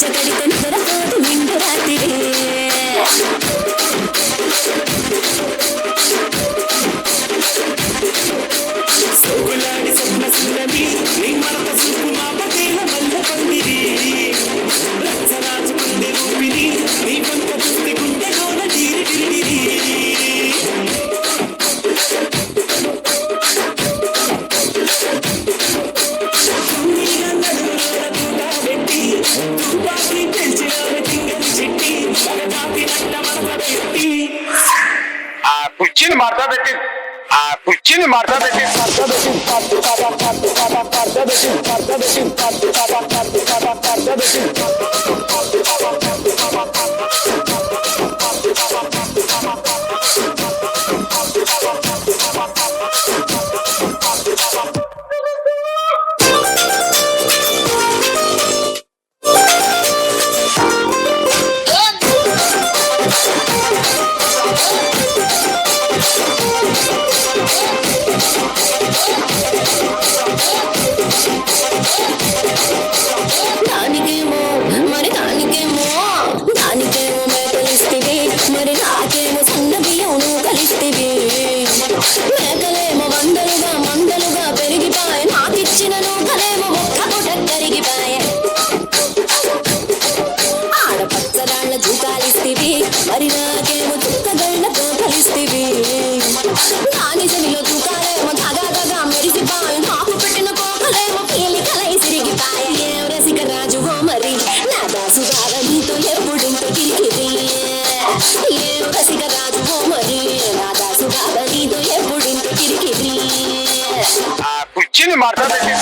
కడితే నిద్రపోతు నిండు రాత్రి సోగులాడి స్వప్న సుందరి నీ మనక చూపు మా పదేల మల్ల పందిరి రచ్చరాజుకుంది రూపిని నీ పంక చూస్తే గుండెలోన తీరి తిరిగిరి పెట్టి తుపాకి పెంచిన తింగని చెట్టి సగదాపి నట్ట మనక పెట్టి ఆ కుర్చీని మార్చబెట్టి దానికేమో మేకలిస్తివి మరి నాకేమో సన్న బియ్యం కలిస్తివి మేకలేమో మందలుగా పెరిగిపాయ నాకిచ్చిన నూకలేమో ఒక్క పూట కరిగిపాయ ఆడపచ్చరాళ్ళ జూకాలిస్తివి మరి నాకేమో చుక్కగళ్ళతో కలిస్తివి దాని చెవిలో జూకాలేమో దగా మెరిసిపాయ నాకు పెట్టిన కోకలేమో పీలి కలై సిరిగిపాయ ఏం రసిక రాజువో మరి నా దాసు బావ నీతో ఎప్పుడింతో కిరికిరి ఏం రసిక రాజువో మరి నా దాసు బావ నీతో ఎప్పుడింతో కిరికిరి ఆ కుర్చీని మార్చబెట్టి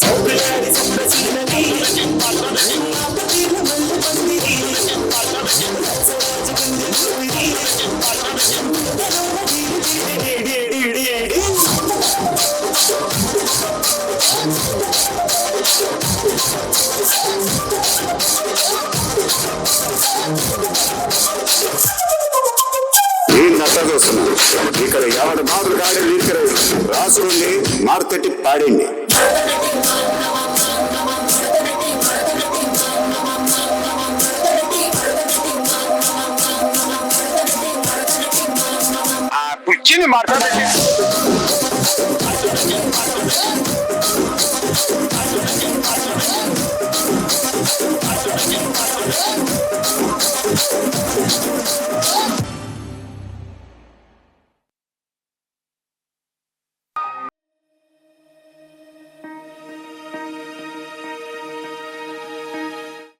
సోగులాడి స్వప్న సుందరి మా పదేల మల్ల పందిరి రచ్చరాజుకుంది రూపిని గుండెలోన తీరి ನೀನ್ ನಟ್ಟದೋಸ್ತನ ఇక్కడ ఎవడు మామిడి కాడే నీరు రాసుకుంది మార్కెట్ పాడింది ఆ కుర్చీని మార్చబెట్టి